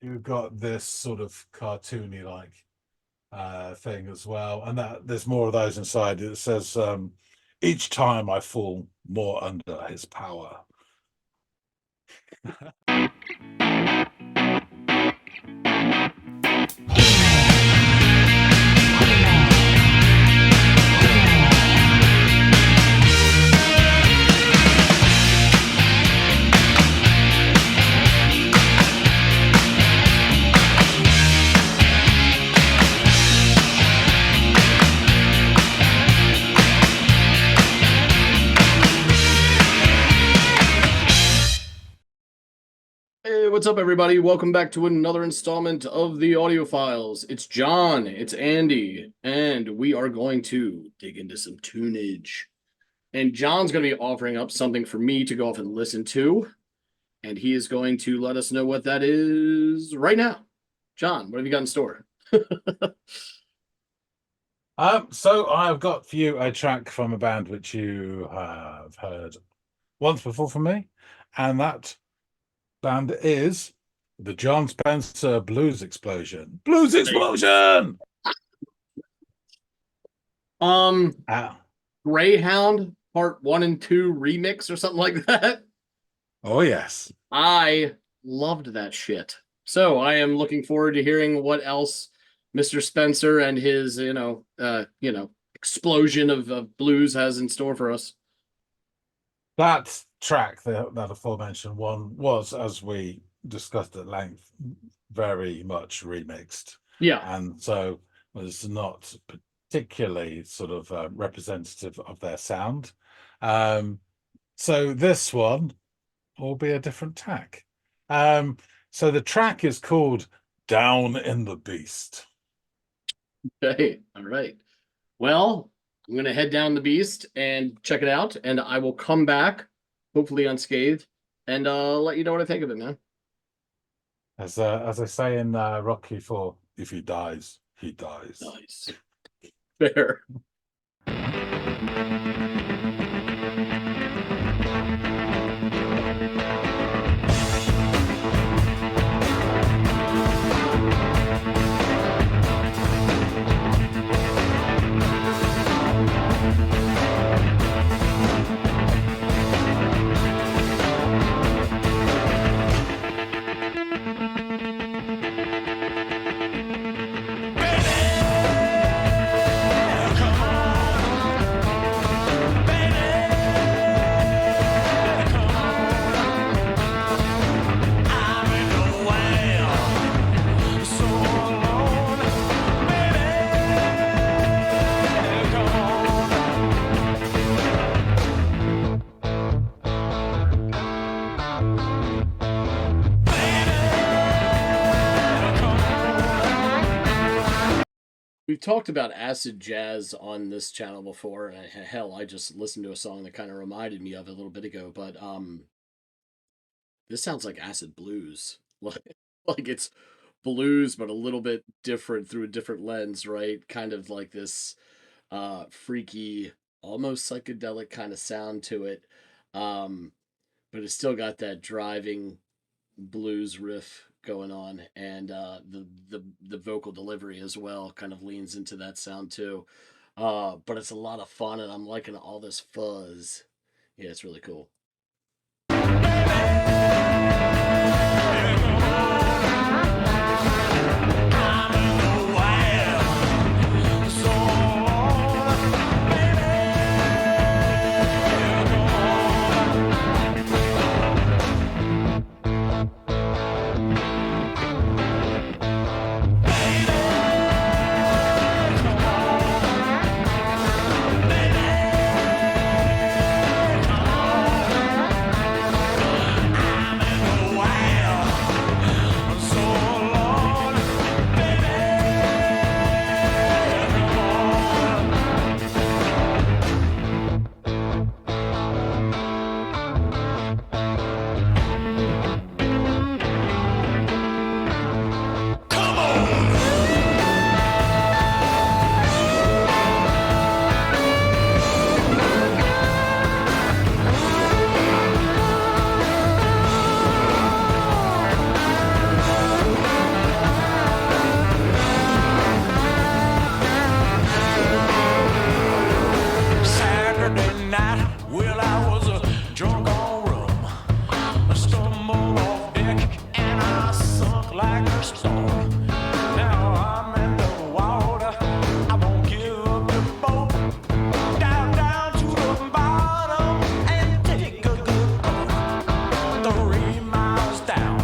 you've got this sort of cartoony like thing as well, and that there's more of those inside. It says, "Each time I fall more under his power." Hey, what's up, everybody? Welcome back to another installment of the Audiophiles. It's John, it's Andy, and we are going to dig into some tunage. And John's going to be offering up something for me to go off and listen to, and he is going to let us know what that is right now. John, what have you got in store? So I've got for you a track from a band which you have heard once before from me, and that band is the John Spencer Blues Explosion. Blues Explosion! Greyhound Part 1 and 2 remix or something like that. Oh, yes. I loved that shit. So I am looking forward to hearing what else Mr. Spencer and his, explosion of blues has in store for us. That track, that aforementioned one, was, as we discussed at length, very much remixed. Yeah. And so was not particularly sort of representative of their sound. So this one will be a different tack. So the track is called Down in the Beast. Okay. All right. Well, I'm going to head down the beast and check it out, and I will come back, hopefully unscathed, and let you know what I think of it, man. As I say in Rocky IV, if he dies, he dies. Nice. Fair. We've talked about acid jazz on this channel before. Hell, I just listened to a song that kind of reminded me of it a little bit ago, but this sounds like acid blues. Like it's blues, but a little bit different through a different lens, right? Kind of like this freaky, almost psychedelic kind of sound to it. But it's still got that driving blues riff going on, and the vocal delivery as well kind of leans into that sound too. But it's a lot of fun, and I'm liking all this fuzz. Yeah, it's really cool. and I sunk like a stone. Now I'm in the water. I won't give up the boat. Down, down to the bottom and take a good look. 3 miles down,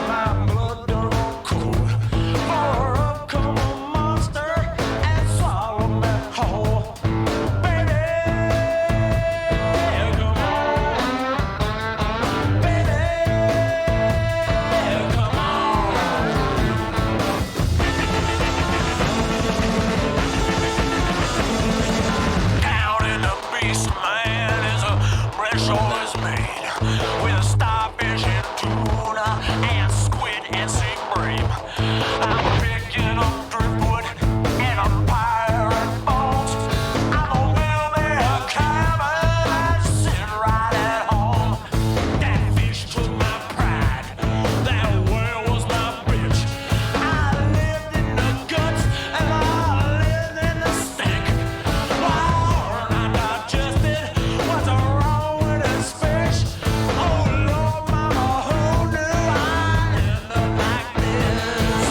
my blood done cool. For up come a monster and swallow me whole. Baby, come on. Baby, come on. Down in the beast, man, is a fresh oil is made with starfish and tuna and squid and sea bream. I'm picking up driftwood and a pirate bones. I'm a build me a cabin and sit right at home. That fish took my pride. That whale was my bitch. I lived in the guts and I lived in the stink. Wow, I digested. What's wrong with this fish? Oh Lord, mama, who knew I'd end up like this?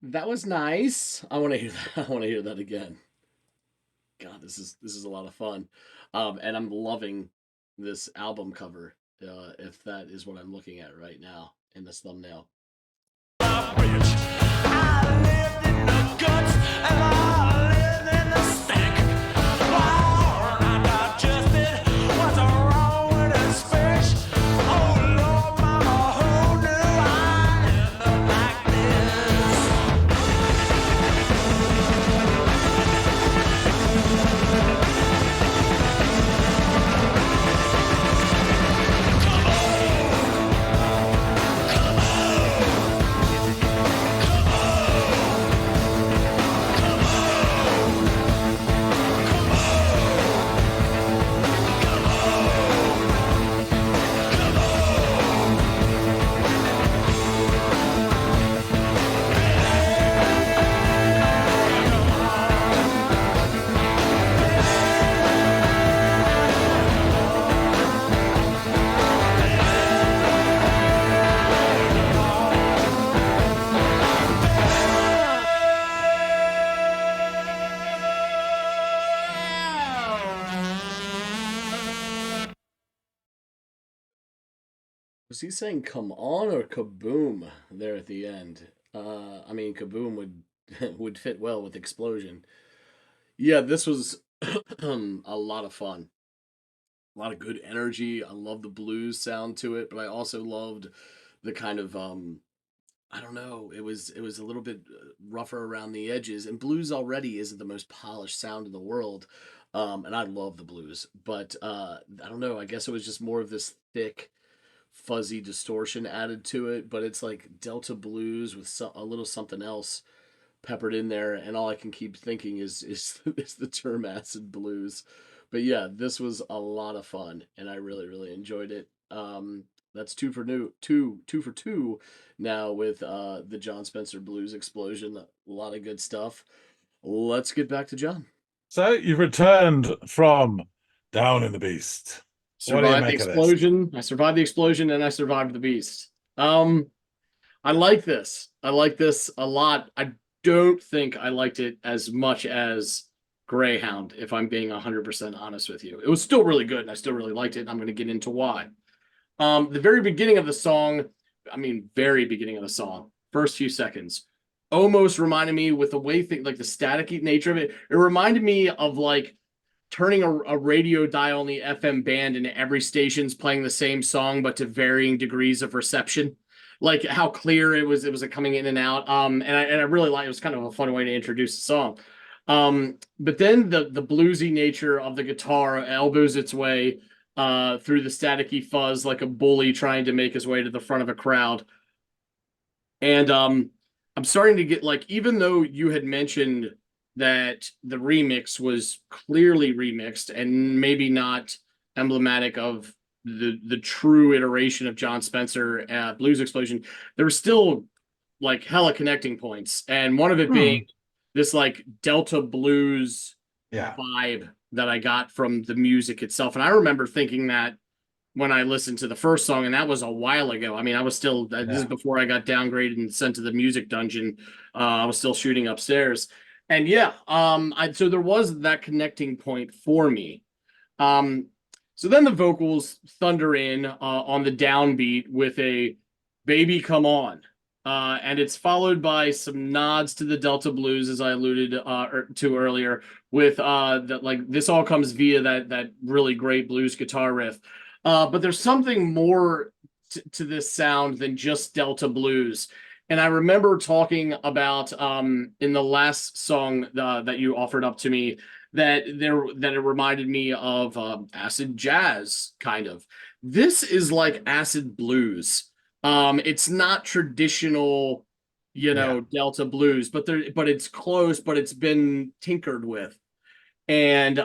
That was nice. I want to hear that. I want to hear that again. God, this is a lot of fun. And I'm loving this album cover. If that is what I'm looking at right now in this thumbnail. Bitch. I lived in the guts and I lived in the stink. Wow, I digested. What's wrong with this fish? Oh Lord, mama, who knew I'd end up like this? Was he saying "come on" or "kaboom" there at the end? I mean, "kaboom" would would fit well with "explosion." Yeah, this was a lot of fun. A lot of good energy. I love the blues sound to it, but I also loved the kind of I don't know, it was a little bit rougher around the edges, and blues already isn't the most polished sound in the world. And I love the blues, but I don't know, I guess it was just more of this thick fuzzy distortion added to it, but it's like Delta blues with a little something else peppered in there, and all I can keep thinking is is the term acid blues. But yeah, this was a lot of fun, and I really enjoyed it. That's two for two now with the John Spencer Blues Explosion. A lot of good stuff. Let's get back to John. So you've returned from Down in the Beast. What do you Survived the make of this? explosion. I survived the explosion, and I survived the beast. I like this. I like this a lot. I don't think I liked it as much as Greyhound, if I'm being 100% honest with you. It was still really good, and I still really liked it, and I'm going to get into why. The very beginning of the song, I mean, very beginning of the song, first few seconds, almost reminded me with the way like the staticky nature of it. It reminded me of like turning a radio dial on the FM band and every station's playing the same song, but to varying degrees of reception. Like how clear it was coming in and out. And I really like it. Was kind of a fun way to introduce the song. But then the bluesy nature of the guitar elbows its way through the staticky fuzz like a bully trying to make his way to the front of a crowd. And I'm starting to get like, even though you had mentioned that the remix was clearly remixed and maybe not emblematic of the true iteration of John Spencer Blues Explosion, there were still like hella connecting points, and one of it being this like Delta blues vibe that I got from the music itself. And I remember thinking that when I listened to the first song, and that was a while ago. I mean, I was still, this is before I got downgraded and sent to the music dungeon. I was still shooting upstairs. And yeah, so there was that connecting point for me. So then the vocals thunder in on the downbeat with a "Baby Come On," and it's followed by some nods to the Delta blues, as I alluded to earlier. With that, like this all comes via that really great blues guitar riff. But there's something more to this sound than just Delta blues. And I remember talking about in the last song that you offered up to me that it reminded me of acid jazz kind of. This is like acid blues. It's not traditional, Delta blues, but it's close, but it's been tinkered with. And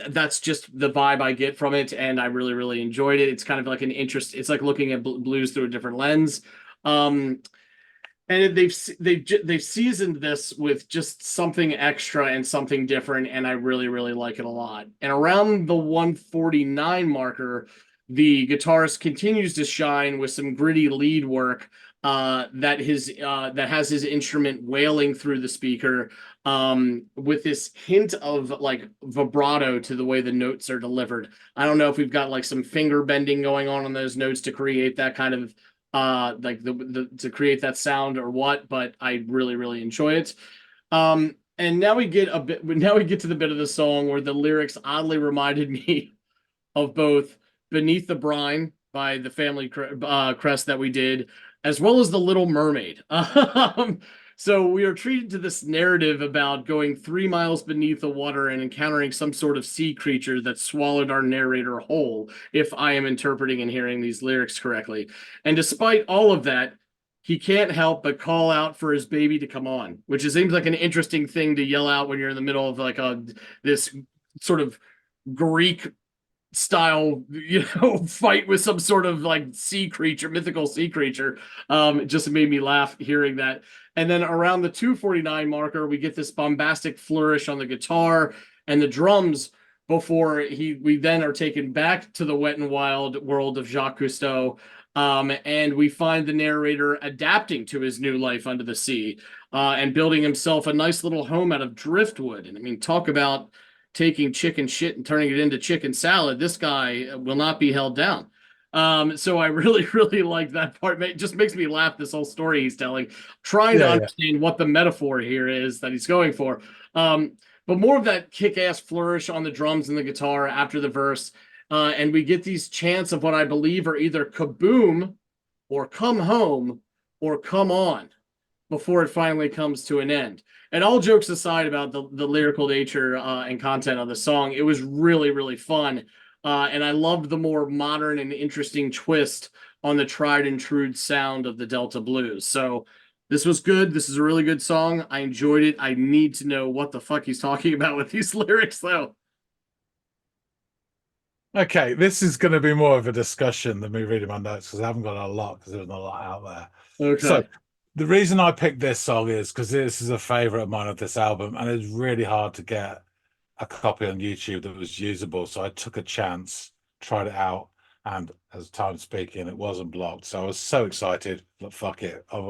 that's just the vibe I get from it, and I really really enjoyed it. It's kind of like it's like looking at blues through a different lens. And they've seasoned this with just something extra and something different, and I really really like it a lot. And around the 149 marker, the guitarist continues to shine with some gritty lead work that has his instrument wailing through the speaker, with this hint of like vibrato to the way the notes are delivered. I don't know if we've got like some finger bending going on those notes to create that kind of like the to create that sound or what, but I really really enjoy it. And now we get to the bit of the song where the lyrics oddly reminded me of both "Beneath the Brine" by the Family Crest that we did, as well as "The Little Mermaid." So we are treated to this narrative about going 3 miles beneath the water and encountering some sort of sea creature that swallowed our narrator whole, if I am interpreting and hearing these lyrics correctly. And despite all of that, he can't help but call out for his baby to come on, which seems like an interesting thing to yell out when you're in the middle of like this sort of Greek style, fight with some sort of like sea creature, mythical sea creature. It just made me laugh hearing that. And then around the 249 marker, we get this bombastic flourish on the guitar and the drums before we then are taken back to the Wet and Wild world of Jacques Cousteau. And we find the narrator adapting to his new life under the sea, and building himself a nice little home out of driftwood. And I mean, talk about taking chicken shit and turning it into chicken salad. This guy will not be held down. So I really, really like that part. It just makes me laugh, this whole story he's telling, trying to understand what the metaphor here is that he's going for. But more of that kick-ass flourish on the drums and the guitar after the verse. And we get these chants of what I believe are either kaboom or come home or come on before it finally comes to an end. And all jokes aside about the lyrical nature and content of the song, it was really, really fun. And I loved the more modern and interesting twist on the tried and true sound of the Delta blues. So this was good. This is a really good song. I enjoyed it. I need to know what the fuck he's talking about with these lyrics, though. Okay, this is going to be more of a discussion than me reading my notes, because I haven't got a lot, because there's not a lot out there. Okay. So the reason I picked this song is because this is a favorite of mine of this album, and it's really hard to get a copy on YouTube that was usable. So I took a chance, tried it out, and as time speaking, it wasn't blocked. So I was so excited. But fuck it, of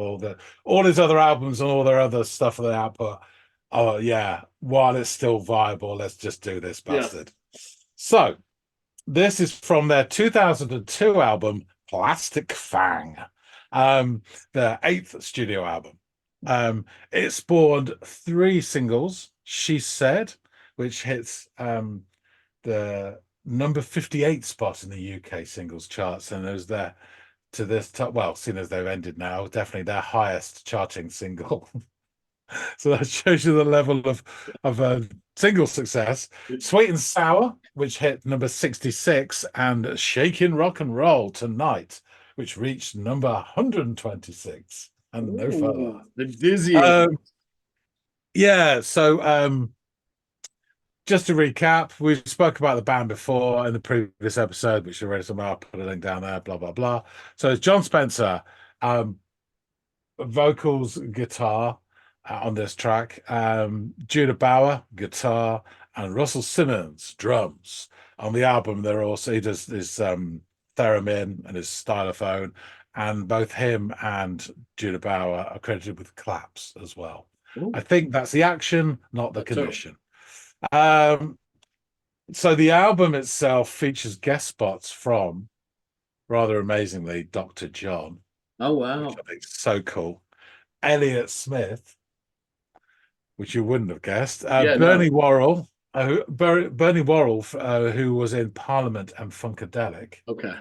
all his other albums and all their other stuff that they output. Oh yeah, while it's still viable, let's just do this bastard. Yeah. So this is from their 2002 album, Plastic Fang, their 8th studio album. It spawned 3 singles, She Said, which hits the number 58 spot in the UK singles charts, and it was there to this top, well, seeing as they've ended now, definitely their highest charting single. So that shows you the level of single success. Sweet and Sour, which hit number 66, and Shakin' Rock and Roll Tonight, which reached number 126, and no further. The dizzying. Yeah, so just to recap, we spoke about the band before in the previous episode, which I read some up, put a link down there, blah, blah, blah. So it's John Spencer, vocals, guitar on this track, Judah Bauer, guitar, and Russell Simmons, drums. On the album, there also he does his theremin and his stylophone, and both him and Judah Bauer are credited with claps as well. Ooh. I think that's the action, not the That's so. condition. So the album itself features guest spots from, rather amazingly, Dr. John, Oh which wow. I think is so cool. Elliott Smith, which you wouldn't have guessed. Yeah, Bernie no. Worrell, Bernie Worrell, who was in Parliament and Funkadelic, Okay.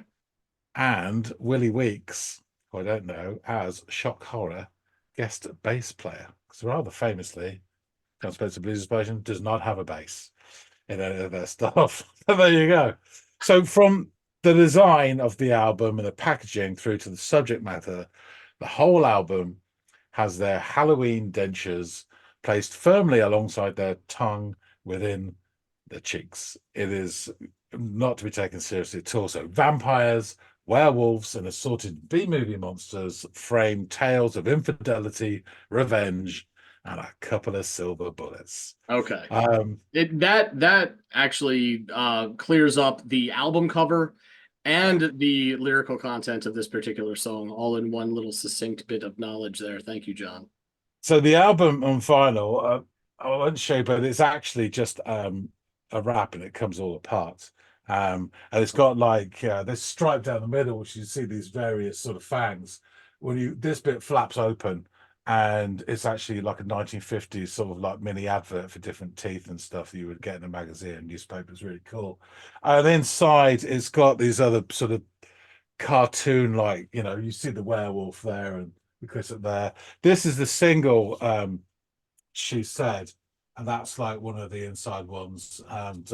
and Willie Weeks, who I don't know, as shock horror guest bass player. Because rather famously, John Spencer Blues Explosion does not have a bass in any of their stuff. So there you go. So from the design of the album and the packaging through to the subject matter, the whole album has their Halloween dentures placed firmly alongside their tongue within the cheeks. It is not to be taken seriously at all. So vampires, werewolves, and assorted B-movie monsters frame tales of infidelity, revenge, and a couple of silver bullets. Okay. That actually clears up the album cover and the lyrical content of this particular song all in one little succinct bit of knowledge there. Thank you, John. So the album on vinyl, I won't show you, but it's actually just a wrap and it comes all apart. And it's got like this stripe down the middle, which you see these various sort of fangs. This bit flaps open, and it's actually like a 1950s sort of like mini advert for different teeth and stuff that you would get in a magazine, newspaper. It's really cool. And inside, it's got these other sort of cartoon, like, you see the werewolf there and the cricket there. This is the single, She Said, and that's like one of the inside ones. And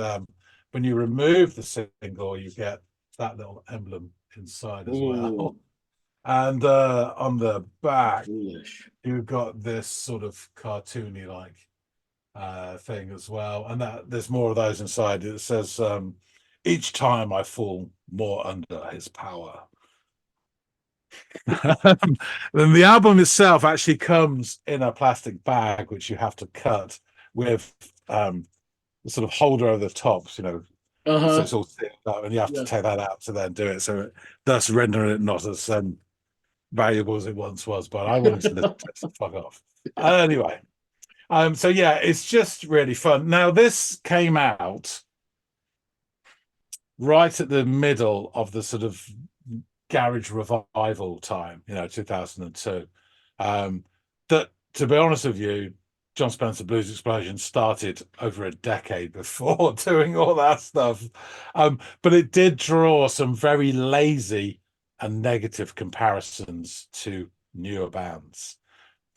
when you remove the single, you get that little emblem inside as well. Ooh. And on the back, Foolish. you've got this sort of cartoony like thing as well. And there's more of those inside. It says, each time I fall more under his power. Then the album itself actually comes in a plastic bag, which you have to cut with the sort of holder over the top, so it's all sealed up, and you have to take that out to then do it. So thus rendering it not as valuable as it once was. But I wanted to listen to it, so fuck off. Anyway, so yeah, it's just really fun. Now this came out right at the middle of the sort of garage revival time, 2002. That, to be honest with you, John Spencer Blues Explosion started over a decade before doing all that stuff. But it did draw some very lazy and negative comparisons to newer bands,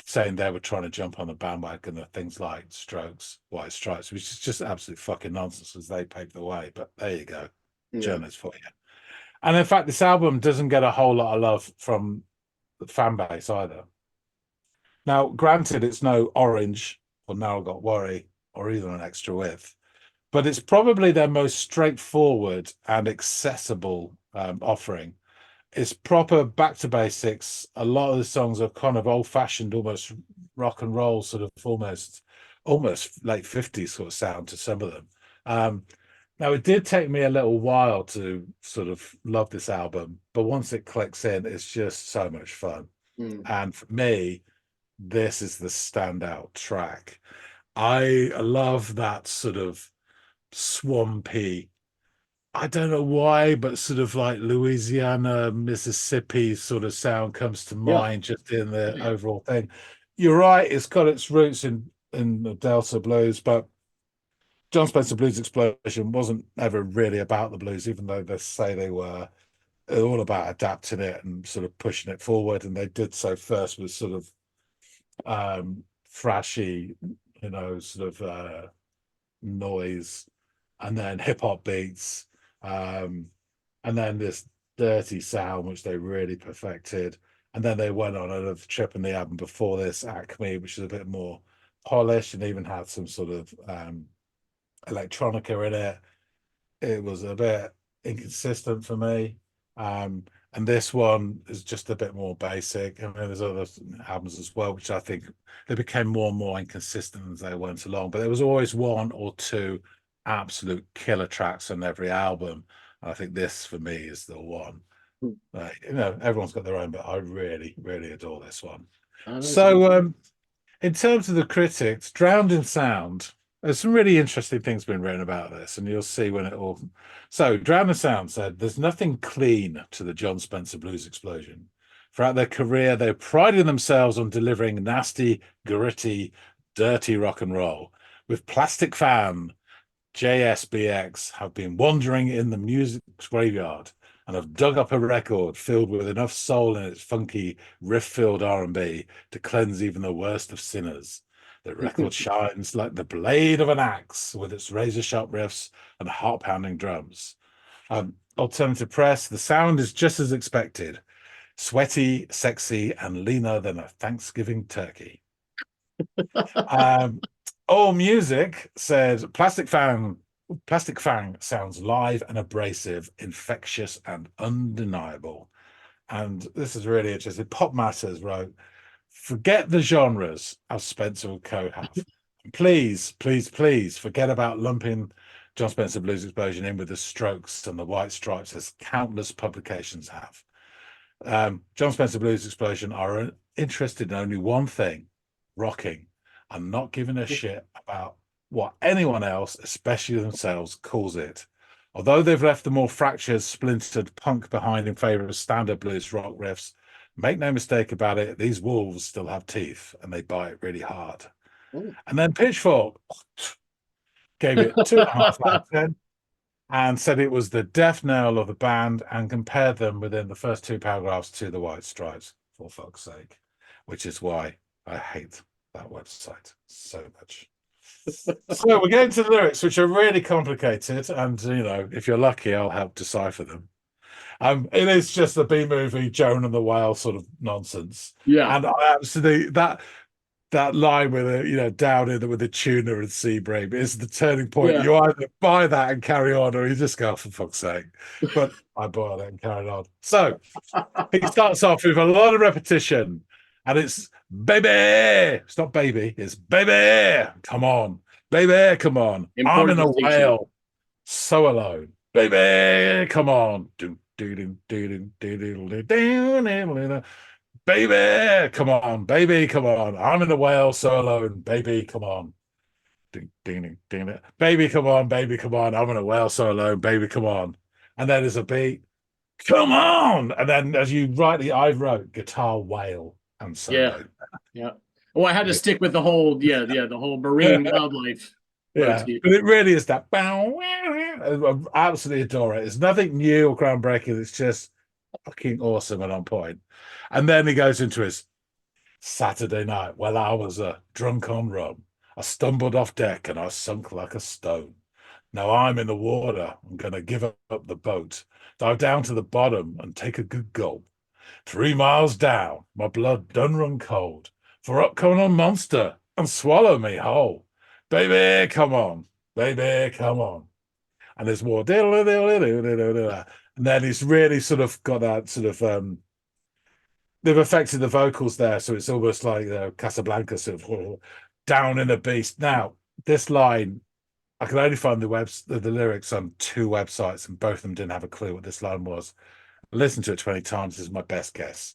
saying they were trying to jump on the bandwagon of things like Strokes, White Stripes, which is just absolute fucking nonsense because they paved the way. But there you go, journalists for you. And in fact, this album doesn't get a whole lot of love from the fan base either. Now, granted, it's no Orange or Now I Got Worry or even An Extra Width, but it's probably their most straightforward and accessible offering. It's proper back to basics. A lot of the songs are kind of old-fashioned, almost rock and roll, sort of almost late 50s sort of sound to some of them. Now, it did take me a little while to sort of love this album, but once it clicks in, it's just so much fun. And for me, this is the standout track. I love that sort of swampy, I don't know why, but sort of like Louisiana, Mississippi sort of sound comes to mind just in the overall thing. You're right, it's got its roots in the Delta blues, but John Spencer Blues Explosion wasn't ever really about the blues, even though they say they were. They're all about adapting it and sort of pushing it forward. And they did so first with sort of thrashy, sort of noise, and then hip hop beats, and then this dirty sound, which they really perfected. And then they went on another trip in the album before this, Acme, which is a bit more polished and even had some sort of electronica in it. It was a bit inconsistent for me. And this one is just a bit more basic. I mean, there's other albums as well, which I think they became more and more inconsistent as they went along. But there was always one or two absolute killer tracks on every album. I think this for me is the one. Everyone's got their own, but I really, really adore this one. So, in terms of the critics, Drowned in Sound, there's some really interesting things been written about this, and you'll see when it all. So, Drowned in Sound said, "There's nothing clean to the John Spencer Blues Explosion. Throughout their career, they prided themselves on delivering nasty, gritty, dirty rock and roll. With Plastic Fan, JSBX have been wandering in the music's graveyard and have dug up a record filled with enough soul in its funky, riff-filled R&B to cleanse even the worst of sinners. The record shines like the blade of an axe with its razor-sharp riffs and heart-pounding drums. Alternative Press, the sound is just as expected. Sweaty, sexy, and leaner than a Thanksgiving turkey. All Music said Plastic Fang sounds live and abrasive, infectious and undeniable. And this is really interesting. Pop Matters wrote, "Forget the genres, as Spencer and Co. have. Please, please, please forget about lumping John Spencer Blues Explosion in with the Strokes and the White Stripes, as countless publications have. John Spencer Blues Explosion are interested in only one thing, rocking, and not giving a shit about what anyone else, especially themselves, calls it. Although they've left the more fractured, splintered punk behind in favor of standard blues rock riffs, make no mistake about it, these wolves still have teeth and they bite really hard." Ooh. And then Pitchfork gave it 2.5 out of 10 and said it was the death knell of the band and compared them within the first two paragraphs to the White Stripes, for fuck's sake, which is why I hate that website so much. So we're getting to the lyrics, which are really complicated, and if you're lucky, I'll help decipher them. It is just the B movie Joan and the Whale sort of nonsense. Yeah. And I absolutely that line with down in the with the tuna and sea brave is the turning point. Yeah. You either buy that and carry on, or you just go, for fuck's sake. But I bought it and carried on. So he starts off with a lot of repetition, and it's baby. It's not baby, it's baby. Come on, baby, come on. Important I'm in a distinction. whale, so alone. Baby, come on. Baby, come on, baby, come on. I'm in the whale, so alone. Baby, come on. Ding, ding, ding, ding. Baby, come on, baby, come on. I'm in a whale, so alone. Baby, come on. And then there's a beat. Come on. And then, as you rightly, I wrote guitar whale and solo. Yeah. Oh, I had to stick with the whole, the whole marine wildlife. Yeah, motif. but it really is that. I absolutely adore it. It's nothing new or groundbreaking. It's just fucking awesome and on point. And then he goes into his Saturday night. Well, I was drunk on rum. I stumbled off deck and I sunk like a stone. Now I'm in the water. I'm going to give up the boat, dive down to the bottom and take a good gulp. 3 miles down, my blood done run cold. For up coming a monster and swallow me whole. Baby, come on. Baby, come on. And there's more. And then he's really sort of got that sort of they've affected the vocals there, so it's almost like Casablanca sort of down in a beast. Now, this line, I can only find the lyrics on 2 websites, and both of them didn't have a clue what this line was. I listened to it 20 times. This is my best guess.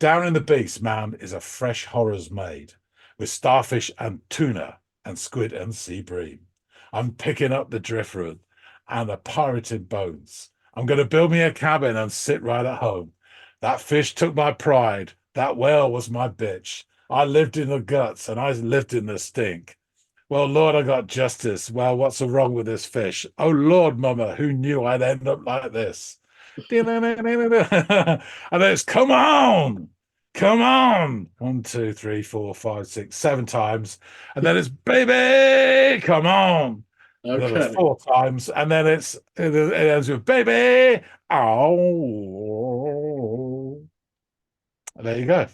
Down in the beast, man, is a fresh horrors made with starfish and tuna and squid and sea bream. I'm picking up the driftwood and the pirated bones. I'm going to build me a cabin and sit right at home. That fish took my pride. That whale was my bitch. I lived in the guts and I lived in the stink. Well, Lord, I got justice. Well, what's so wrong with this fish? Oh, Lord, Mama, who knew I'd end up like this? And it's come on. 1, 2, 3, 4, 5, 6, 7 times. And then it's baby, come on. And then it's 4 times. And then it ends with baby. Oh. And there you go.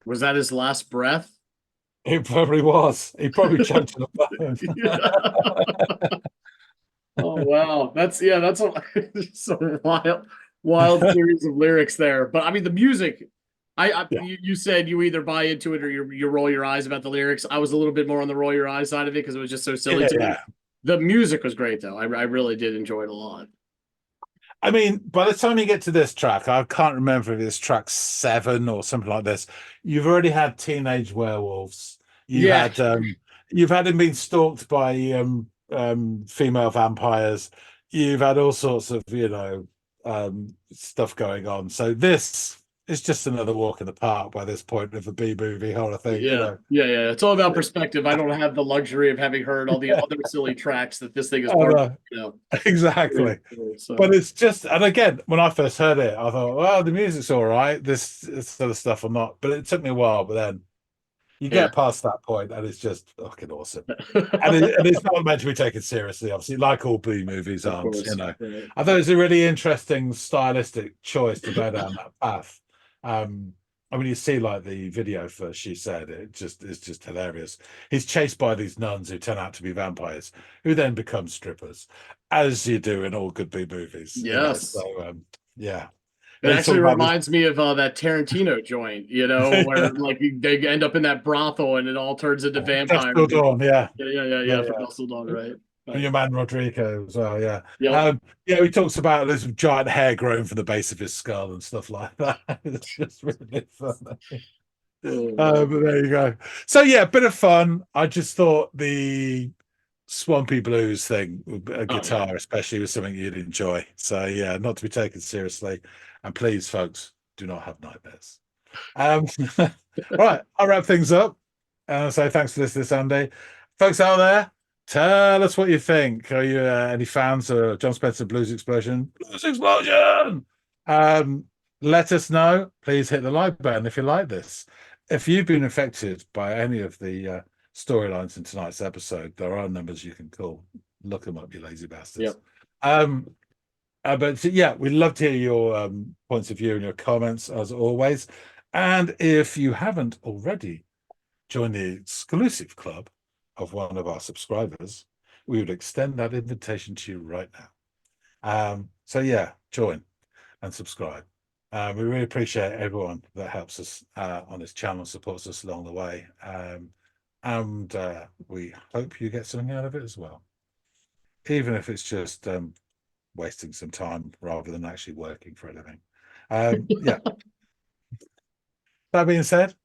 Was that his last breath? It probably was. He probably choked on the phone. Oh wow, that's just a wild series of lyrics there. But I mean, the music. Yeah. You said you either buy into it or you roll your eyes about the lyrics. I was a little bit more on the roll your eyes side of it because it was just so silly Yeah, to me. yeah. The music was great though. I really did enjoy it a lot. I mean, by the time you get to this track, I can't remember if it's track 7 or something like this. You've already had teenage werewolves. Yeah, You've had him being stalked by female vampires. You've had all sorts of stuff going on. So this is just another walk in the park by this point of the B movie horror thing. yeah. It's all about perspective. I don't have the luxury of having heard all the other silly tracks that this thing is Oh, part of. no, exactly. But So it's just, and again, when I first heard it, I thought, well, the music's all right. This other stuff or not. But it took me a while. But then you yeah. get past that point, and it's just fucking awesome. And it's not meant to be taken seriously, obviously, like all B movies Of aren't. course. Right. I thought it's a really interesting stylistic choice to go down that path. I mean, you see like the video for She Said, it's just hilarious. He's chased by these nuns who turn out to be vampires, who then become strippers, as you do in all good B movies. Yes. So yeah. It They talk actually about this. reminds me of that Tarantino joint, where like they end up in that brothel and it all turns into Dust vampires. Till Dawn, yeah. Yeah, from Dusk Till Dawn, right? And your man Rodrigo as well, yeah. Yep. Yeah, he talks about this giant hair growing from the base of his skull and stuff like that. It's just really funny. But there you go. So yeah, bit of fun. I just thought the Swampy Blues thing, a guitar especially, was something you'd enjoy. So yeah, not to be taken seriously. And please, folks, do not have nightmares. All right, I'll wrap things up. And say thanks for listening, Sunday. Folks out there, tell us what you think. Are you any fans of John Spencer Blues Explosion? Blues Explosion! Let us know. Please hit the like button if you like this. If you've been affected by any of the storylines in tonight's episode, there are numbers you can call. Look them up, you lazy bastards. Yep. But yeah, we'd love to hear your points of view and your comments as always. And if you haven't already joined the exclusive club of one of our subscribers, we would extend that invitation to you right now. So yeah, join and subscribe. We really appreciate everyone that helps us on this channel, supports us along the way. And we hope you get something out of it as well. Even if it's just wasting some time rather than actually working for a living. Yeah. That being said,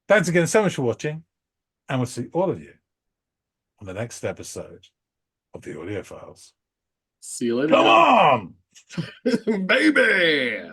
thanks again so much for watching, and we'll see all of you on the next episode of the Audiophiles. See you later. Come on! Baby.